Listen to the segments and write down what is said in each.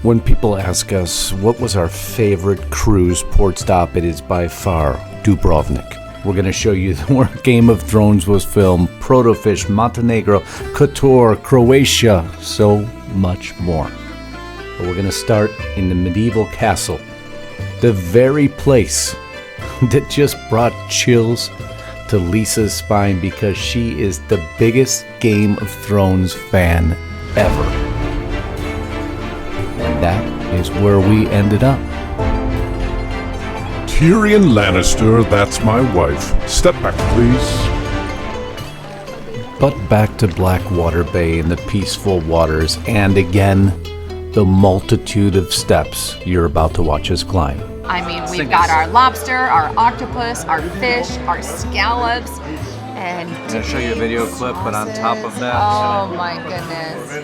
When people ask us what was our favorite cruise port stop, it is by far Dubrovnik. We're going to show you where Game of Thrones was filmed, Proto, Montenegro, Kotor, Croatia, so much more. But we're going to start in the medieval castle, the very place that just brought chills to Lisa's spine because she is the biggest Game of Thrones fan ever. And that is where we ended up. Tyrion Lannister, that's my wife. Step back, please. But back to Blackwater Bay in the peaceful waters, and again, the multitude of steps you're about to watch us climb. I mean, we've got our lobster, our octopus, our fish, our scallops, and I'm going to show you a video clip, but on top of that... Oh my goodness.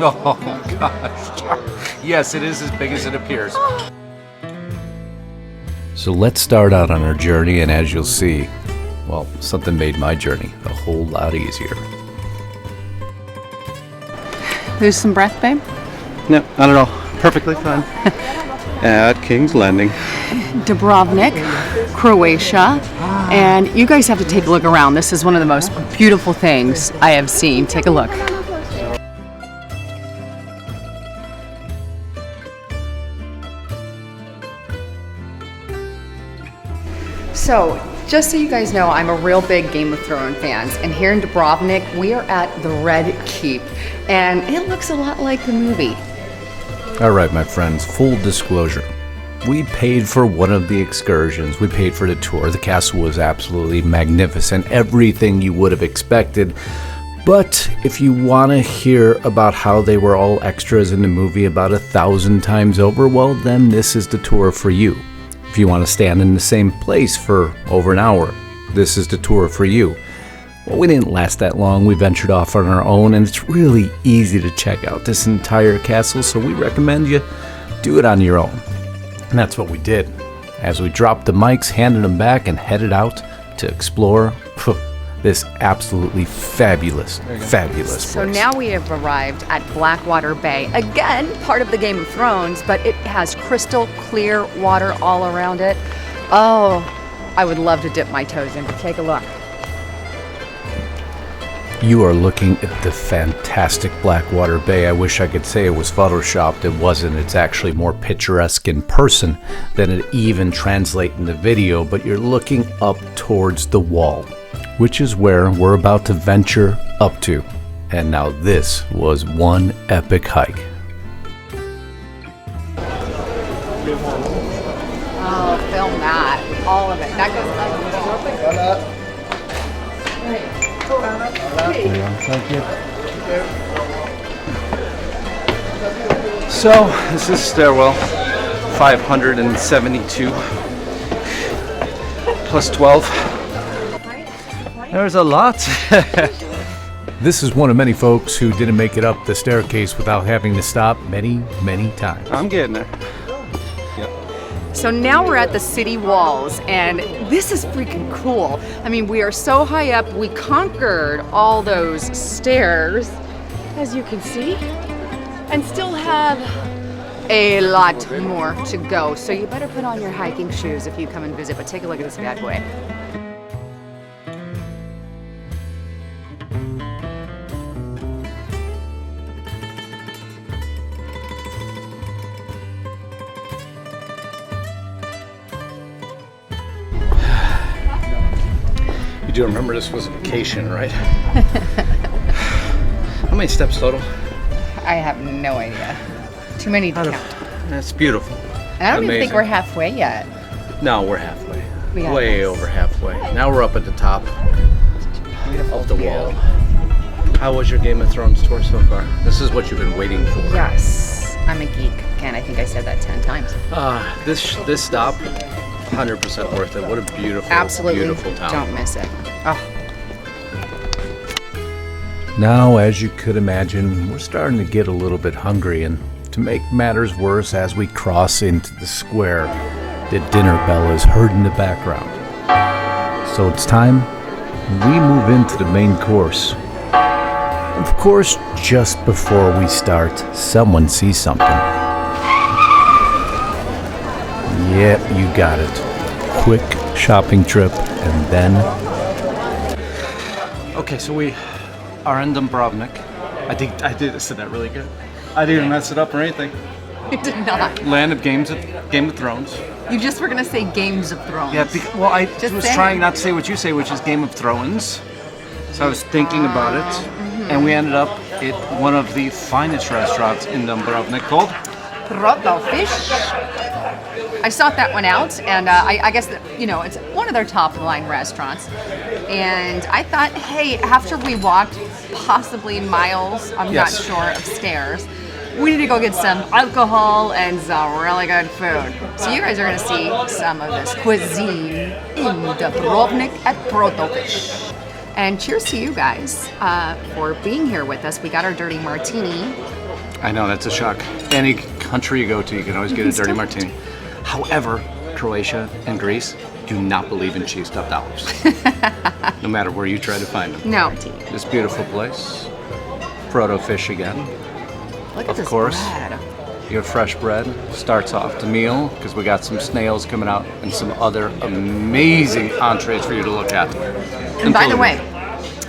Oh gosh. Yes, it is as big as it appears. So let's start out on our journey, and as you'll see, well, something made my journey a whole lot easier. Lose some breath, babe? No, not at all. Perfectly fine. At King's Landing. Dubrovnik, Croatia, and you guys have to take a look around. This is one of the most beautiful things I have seen. Take a look. So, just so you guys know, I'm a real big Game of Thrones fan, and here in Dubrovnik, we are at the Red Keep, and it looks a lot like the movie. All right, my friends, full disclosure. We paid for one of the excursions. We paid for the tour. The castle was absolutely magnificent, everything you would have expected. But if you want to hear about how they were all extras in the movie about 1,000 times over, well, then this is the tour for you. If you want to stand in the same place for over an hour, this is the tour for you. Well, we didn't last that long. We ventured off on our own, and it's really easy to check out this entire castle, so we recommend you do it on your own. And that's what we did. As we dropped the mics, handed them back, and headed out to explore this absolutely fabulous place. So now we have arrived at Blackwater Bay. Again, part of the Game of Thrones, but it has crystal clear water all around it. Oh, I would love to dip my toes in, but take a look. You are looking at the fantastic Blackwater Bay. I wish I could say it was photoshopped. It wasn't. It's actually more picturesque in person than it even translates in the video, but you're looking up towards the wall, which is where we're about to venture up to. And now this was one epic hike. Oh, film that. All of it. That goes up. Thank you. So, this is stairwell 572 plus 12. There's a lot. This is one of many folks who didn't make it up the staircase without having to stop many times. I'm getting there. So now we're at the city walls, and this is freaking cool. I mean, we are so high up, we conquered all those stairs, as you can see, and still have a lot more to go. So you better put on your hiking shoes if you come and visit, but take a look at this bad boy. You do remember this was a vacation, right? How many steps total? I have no idea. Too many to count. That's beautiful. And I don't even think Amazing. we're halfway yet. No, we're halfway. We got Way this. over halfway. Now we're up at the top of the wall. How was your Game of Thrones tour so far? This is what you've been waiting for. Yes, I'm a geek. Again, I think I said that 10 times. This stop, 100% worth it. What a beautiful, Absolutely. beautiful town. Don't miss it. Oh. Now, as you could imagine, we're starting to get a little bit hungry, and to make matters worse, as we cross into the square, the dinner bell is heard in the background. So it's time we move into the main course. Of course, just before we start, someone sees something. Yep, you got it. Quick shopping trip, and then... Okay, so we are in Dubrovnik. I said that really good. I didn't mess it up or anything. You did not. Land of Game of Thrones. You just were gonna say Games of Thrones. Yeah, well, I Just was saying. trying not to say what you say, which is Game of Thrones. So I was thinking about it, and we ended up at one of the finest restaurants in Dubrovnik called Proto fish. I sought that one out, and I guess that, it's one of their top line restaurants. And I thought, hey, after we walked possibly miles, I'm Yes. not sure, of stairs, we need to go get some alcohol and some really good food. So you guys are going to see some of this cuisine in Dubrovnik at Proto fish. And cheers to you guys for being here with us. We got our dirty martini. I know, that's a shock. Any country you go to, you can always get a dirty martini. However, Croatia and Greece do not believe in cheese stuffed olives. No matter where you try to find them. No. This beautiful place. Proto fish again. Look at Of this course. bread. You have fresh bread. Starts off the meal because we got some snails coming out and some other amazing entrees for you to look at. And by the way,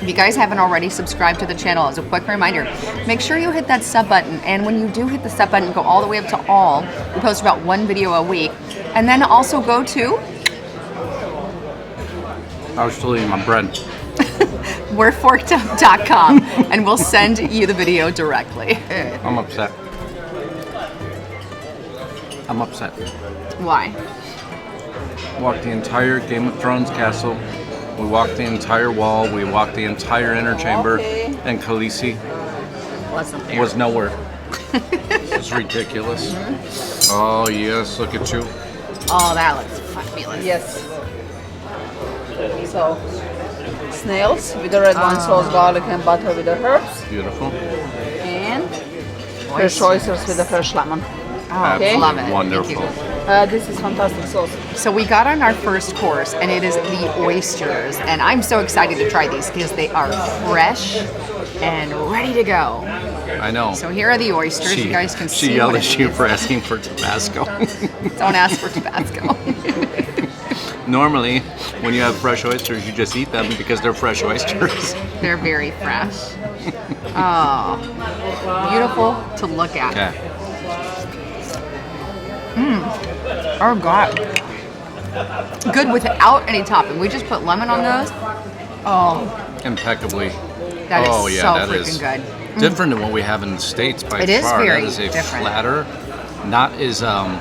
if you guys haven't already subscribed to the channel, as a quick reminder, make sure you hit that sub button. And when you do hit the sub button, go all the way up to all. We post about one video a week. And then also go to I was still eating my bread. we'reforkedup.com and we'll send you the video directly. I'm upset. I'm upset. Why? Walked the entire Game of Thrones castle. We walked the entire wall. We walked the entire inner chamber. Okay. And Khaleesi Wasn't there. was nowhere. It's ridiculous. Oh, yes, look at you. Oh, that looks fabulous. Yes. So, snails with the red wine sauce, garlic and butter with the herbs, Beautiful. and fresh oysters with the fresh lemon. Oh, Okay. love it. Wonderful. Thank you. This is fantastic sauce. So we got on our first course, and it is the oysters. And I'm so excited to try these because they are fresh and ready to go. I know. So here are the oysters. You guys can see She yelled what at it you is. for asking for Tabasco. Don't ask for Tabasco. Normally, when you have fresh oysters, you just eat them because they're fresh oysters. They're very fresh. Oh, beautiful to look at. Okay. Oh God. Good without any topping. We just put lemon on those. Oh, Impeccably. that is Oh, yeah, so that freaking is good. different than what we have in the States by It is far. very That is a different. flatter, not as Yeah,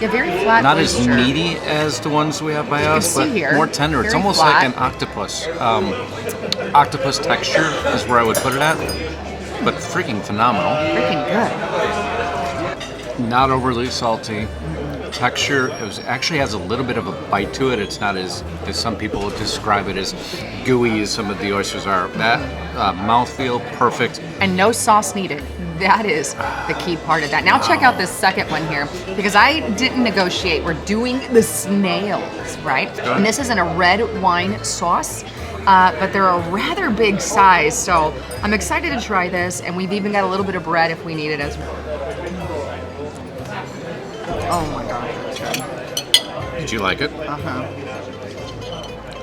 very flat not as oyster. meaty as the ones we have by us, see but here, more tender. It's very almost flat. like an octopus. Octopus texture is where I would put it at, but freaking phenomenal. Freaking good. Not overly salty. Texture, actually has a little bit of a bite to it. It's not as some people would describe it as gooey as some of the oysters are. That mouthfeel, perfect. And no sauce needed. That is the key part of that. Now check out this second one here, because I didn't negotiate. We're doing the snails, right? And this is in a red wine sauce, but they're a rather big size. So I'm excited to try this, and we've even got a little bit of bread if we need it as well. Oh my God, that's good. Did you like it? Uh-huh.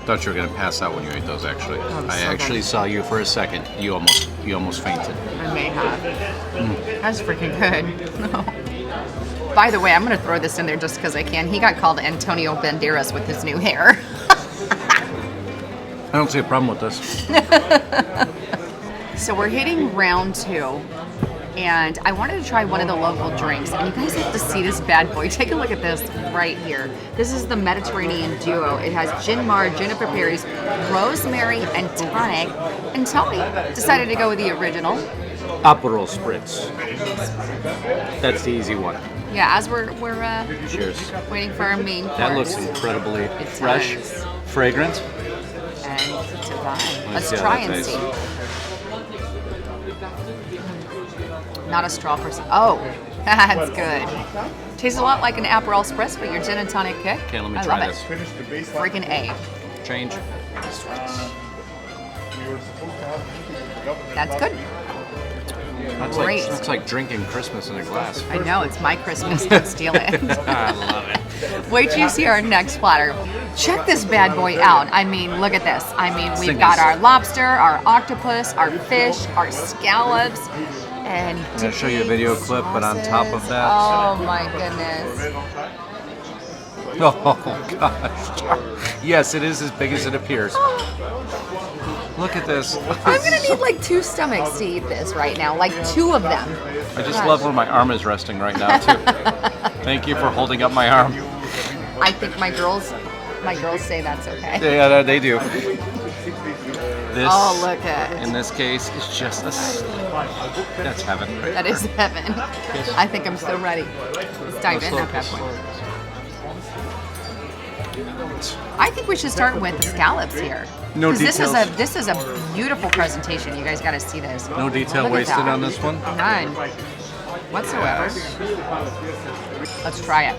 Thought you were gonna pass out when you ate those. Actually, was I so actually good. saw you for a second. You almost fainted. I may have. That's freaking good. By the way, I'm going to throw this in there just because I can. He got called Antonio Banderas with his new hair. I don't see a problem with this. So we're hitting round 2, and I wanted to try one of the local drinks, and you guys have to see this bad boy. Take a look at this right here. This is the Mediterranean Duo. It has gin mar, juniper berries, rosemary, and tonic. And Tony decided to go with the original. Aperol spritz. That's the easy one. Yeah, as we're Cheers. waiting for our main course. That looks incredibly fresh, does. fragrant. And divine. Let's see how try that and tastes. see. Not a straw person. Oh, that's good. Tastes a lot like an Aperol Spritz, but your gin and tonic kick. Okay, let me I try love this. Freaking A. Change. That's good. Great. That's like drinking Christmas in a glass. I know, it's my Christmas. Don't steal it. I love it. Wait till you see our next platter. Check this bad boy out. I mean, look at this. I mean, we've got our lobster, our octopus, our fish, our scallops, and I'm going to show you a video clip, but on top of that... Oh my goodness. Oh, gosh. Yes, it is as big as it appears. Look at this. I'm gonna need like 2 stomachs to eat this right now, like 2 of them. I just love where my arm is resting right now, too. Thank you for holding up my arm. I think my girls say that's okay. Yeah, they do. This, Oh, look at in this case, is just a that's heaven. that is heaven. I think I'm so ready. Let's dive in that bad boy. I think we should start with the scallops here. No 'Cause details. This is a beautiful presentation. You guys got to see this. No detail Look at wasted that. on this one. None whatsoever. Let's try it.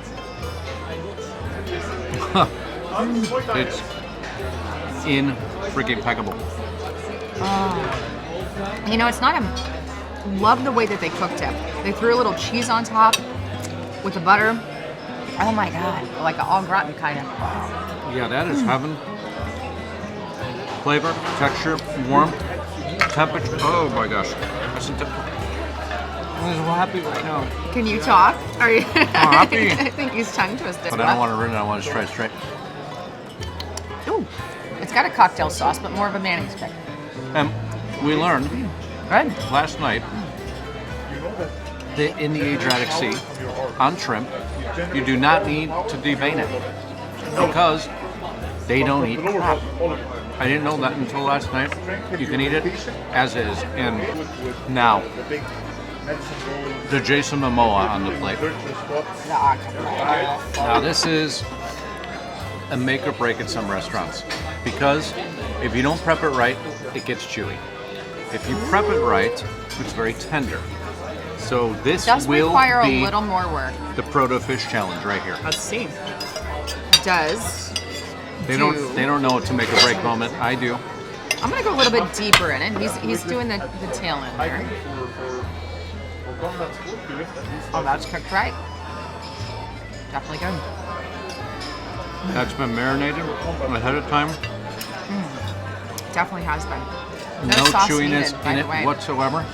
It's in freaking impeccable. You know, it's not a... Love the way that they cooked it. They threw a little cheese on top with the butter. Oh my God, like an au gratin kind of. Yeah, that is heaven. Flavor, texture, warmth, temperature. Oh my gosh. I'm so happy right now. Can you talk? Are you? happy. I think he's tongue twisted. But I don't want to ruin it. I want to try it straight. Ooh, it's got a cocktail sauce, but more of a mayonnaise pick. And we learned Good. last night that in the Adriatic Sea, on shrimp, you do not need to devein it because they don't eat crab. I didn't know that until last night. You can eat it as is. And now, the Jason Momoa on the plate. The octopus. Now this is a make or break at some restaurants because if you don't prep it right, it gets chewy. If you prep it right, it's very tender. So this Does will require be a little more work. the Proto fish challenge right here. Let's see. Does They don't know it to make a break moment. I do. I'm gonna go a little bit deeper in it. He's doing the tail end there. Oh, that's cooked right. Definitely good. That's been marinated ahead of time. Definitely has been. No sauce chewiness needed, by in the it way. whatsoever.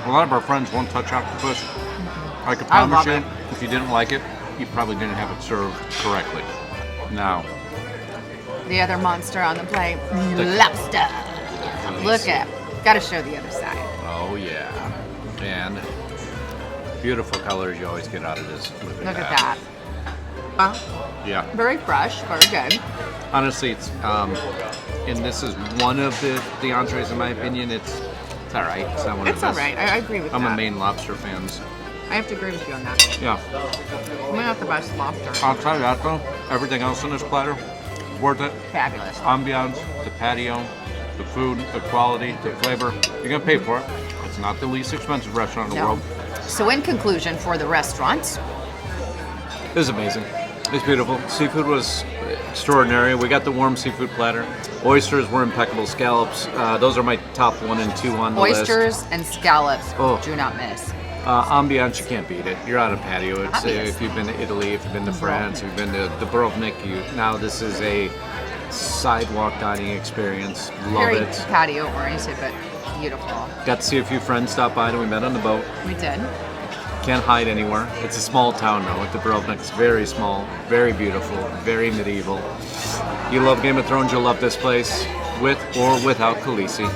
A lot of our friends won't touch octopus. I could I promise love you, it. if you didn't like it, you probably didn't have it served correctly. Now, The other monster on the plate, lobster. Look at, gotta show the other side. oh yeah, and beautiful colors you always get out of this. Look at that. Yeah, Very fresh, very good. honestly, it's and this is one of the entrees in my opinion. It's all right. It's not one of It's the all best. right. I agree with I'm that. a Maine lobster fan. So. I have to agree with you on that. Yeah. We're not the best lobster. Outside of that though, everything else in this platter, worth it. Fabulous. Ambiance, the patio, the food, the quality, the flavor. You're gonna pay for it. It's not the least expensive restaurant in the No. world. So in conclusion, for the restaurants, It was amazing. It's beautiful. Seafood was extraordinary. We got the warm seafood platter. Oysters were impeccable. Scallops, those are my top 1 and 2 on the list. oysters and scallops, Oh. do not miss. Ambiance, you can't beat it. You're on a patio. It's Obvious. if you've been to Italy, if you've been to France, if you've been to Dubrovnik, now this is a sidewalk dining experience. Love Very it. patio oriented, but beautiful. Got to see a few friends stop by and we met on the boat. We did. Can't hide anywhere. It's a small town though. Dubrovnik is very small, very beautiful, very medieval. You love Game of Thrones, you'll love this place, with or without Khaleesi.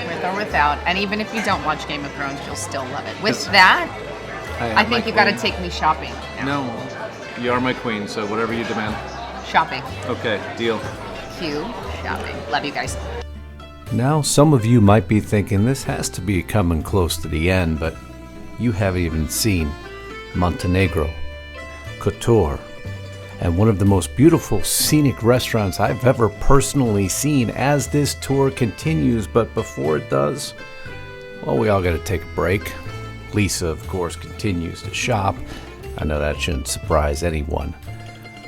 With or without. And even if you don't watch Game of Thrones, you'll still love it. With that, I think you got to take me shopping. now. No, you are my queen, so whatever you demand. Shopping. Okay, deal. Cue shopping. Love you guys. Now, some of you might be thinking this has to be coming close to the end, but you haven't even seen Montenegro, Kotor, and one of the most beautiful scenic restaurants I've ever personally seen as this tour continues. But before it does, well, we all got to take a break. Lisa, of course, continues to shop. I know that shouldn't surprise anyone.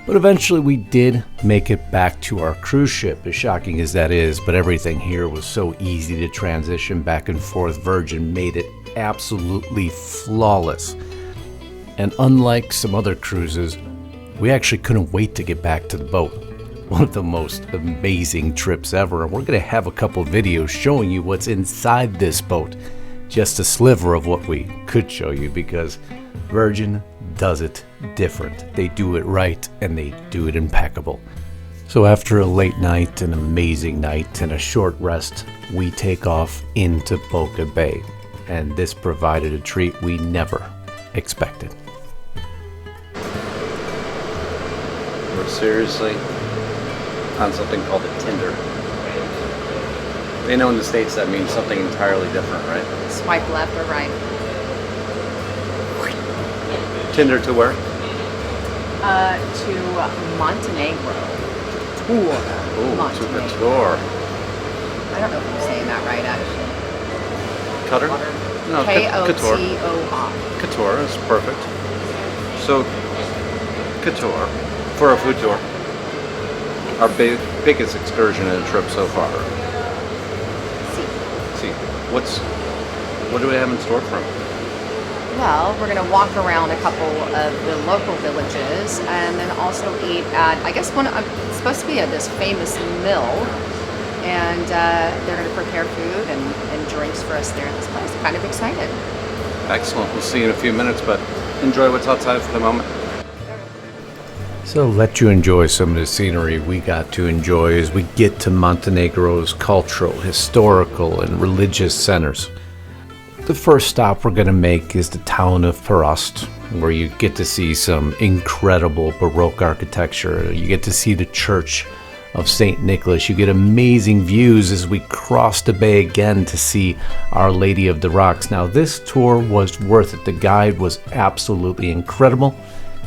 But eventually we did make it back to our cruise ship, as shocking as that is, but everything here was so easy to transition back and forth. Virgin made it absolutely flawless. And unlike some other cruises, we actually couldn't wait to get back to the boat. One of the most amazing trips ever, and we're going to have a couple videos showing you what's inside this boat. Just a sliver of what we could show you, because Virgin does it different. They do it right, and they do it impeccable. So after a late night, an amazing night, and a short rest, we take off into Boca Bay, and this provided a treat we never expected. We're seriously on something called a Tinder. They know in the States that means something entirely different, right? Swipe left or right. Tinder to where? To Montenegro. Tour. Ooh, to Kotor. I don't know if I'm saying that right, actually. Kotor? No, Kotor. Kotor. Kotor is perfect. So, Kotor, for a food tour, our biggest excursion and trip so far. See, what do we have in store for them? Well, we're going to walk around a couple of the local villages and then also eat at, I guess, it's supposed to be at this famous mill. And they're going to prepare food and drinks for us there in this place. Kind of excited. Excellent. We'll see you in a few minutes, but enjoy what's outside for the moment. So let you enjoy some of the scenery we got to enjoy as we get to Montenegro's cultural, historical, and religious centers. The first stop we're going to make is the town of Proto, where you get to see some incredible Baroque architecture. You get to see the church of St. Nicholas. You get amazing views as we cross the bay again to see Our Lady of the Rocks. Now, this tour was worth it. The guide was absolutely incredible.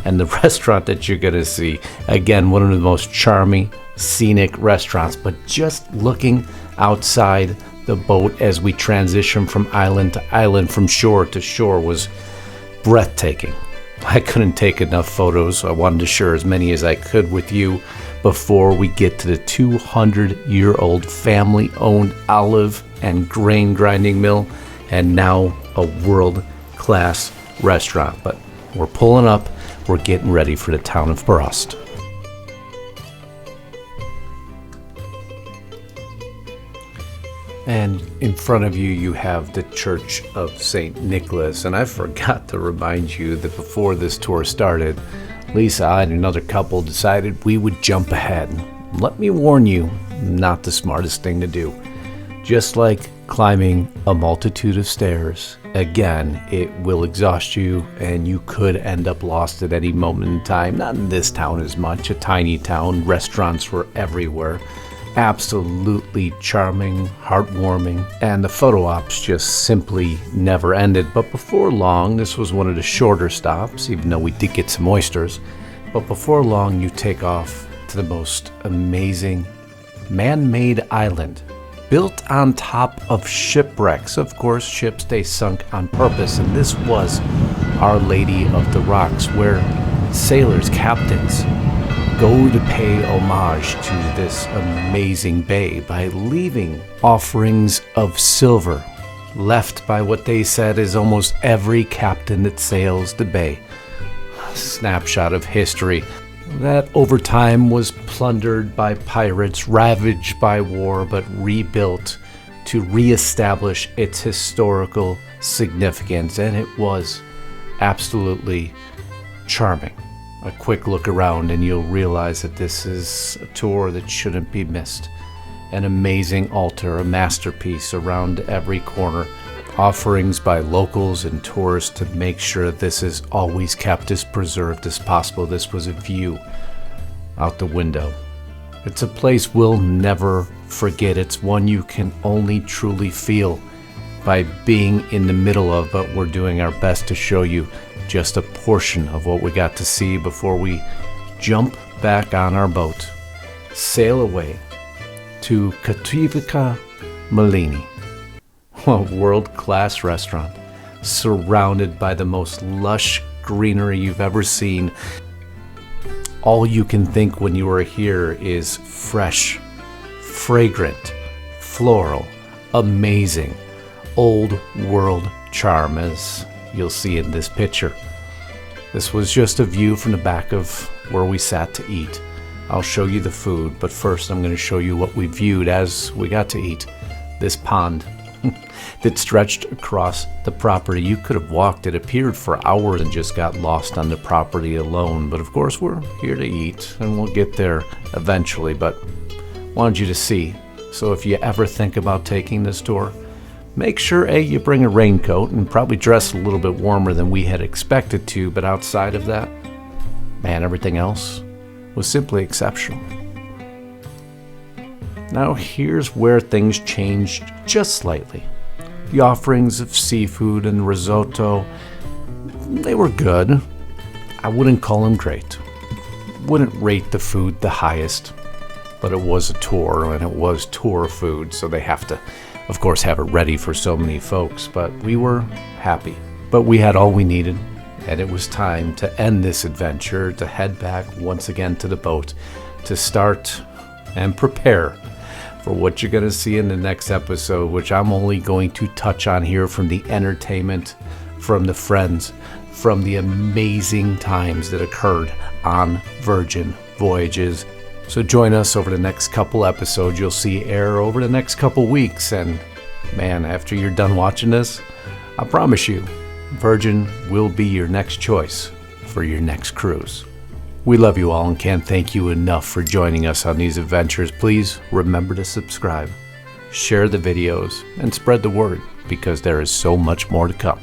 And the restaurant that you're going to see, again, one of the most charming, scenic restaurants. But just looking outside the boat as we transition from island to island, from shore to shore, was breathtaking. I couldn't take enough photos, so I wanted to share as many as I could with you before we get to the 200-year-old family-owned olive and grain grinding mill, and now a world-class restaurant. But we're pulling up. We're getting ready for the town of Proto. And in front of you, you have the Church of St. Nicholas. And I forgot to remind you that before this tour started, Lisa and another couple decided we would jump ahead. Let me warn you, not the smartest thing to do. Just like climbing a multitude of stairs, again, it will exhaust you and you could end up lost at any moment in time. Not in this town as much, a tiny town. Restaurants were everywhere. Absolutely charming, heartwarming, and the photo ops just simply never ended. But before long, this was one of the shorter stops, even though we did get some oysters. But before long, you take off to the most amazing man-made island, built on top of shipwrecks. Of course, ships they sunk on purpose, and this was Our Lady of the Rocks, where sailors, captains, go to pay homage to this amazing bay by leaving offerings of silver left by what they said is almost every captain that sails the bay. A snapshot of history that over time was plundered by pirates, ravaged by war, but rebuilt to reestablish its historical significance, and it was absolutely charming. A quick look around and you'll realize that this is a tour that shouldn't be missed. An amazing altar, a masterpiece around every corner. Offerings by locals and tourists to make sure this is always kept as preserved as possible. This was a view out the window. It's a place we'll never forget. It's one you can only truly feel by being in the middle of, but we're doing our best to show you just a portion of what we got to see before we jump back on our boat, sail away to Kotor Malini, a world-class restaurant surrounded by the most lush greenery you've ever seen. all you can think when you are here is fresh, fragrant, floral, amazing, old world charm, as you'll see in this picture. This was just a view from the back of where we sat to eat. I'll show you the food, but first I'm going to show you what we viewed as we got to eat. This pond that stretched across the property. You could have walked, it appeared, for hours and just got lost on the property alone. But of course we're here to eat and we'll get there eventually, but wanted you to see. So if you ever think about taking this tour, make sure you bring a raincoat and probably dress a little bit warmer than we had expected to, but outside of that, man, everything else was simply exceptional. Now here's where things changed just slightly. The offerings of seafood and risotto, they were good. I wouldn't call them great. Wouldn't rate the food the highest, but it was a tour and it was tour food, so they have to, of course, have it ready for so many folks. But we were happy. But we had all we needed, and it was time to end this adventure, to head back once again to the boat, to start and prepare for what you're going to see in the next episode, which I'm only going to touch on here, from the entertainment, from the friends, from the amazing times that occurred on Virgin Voyages. So join us over the next couple episodes. You'll see air over the next couple weeks, and man, after you're done watching this, I promise you, Virgin will be your next choice for your next cruise. We love you all and can't thank you enough for joining us on these adventures. Please remember to subscribe, share the videos, and spread the word, because there is so much more to come.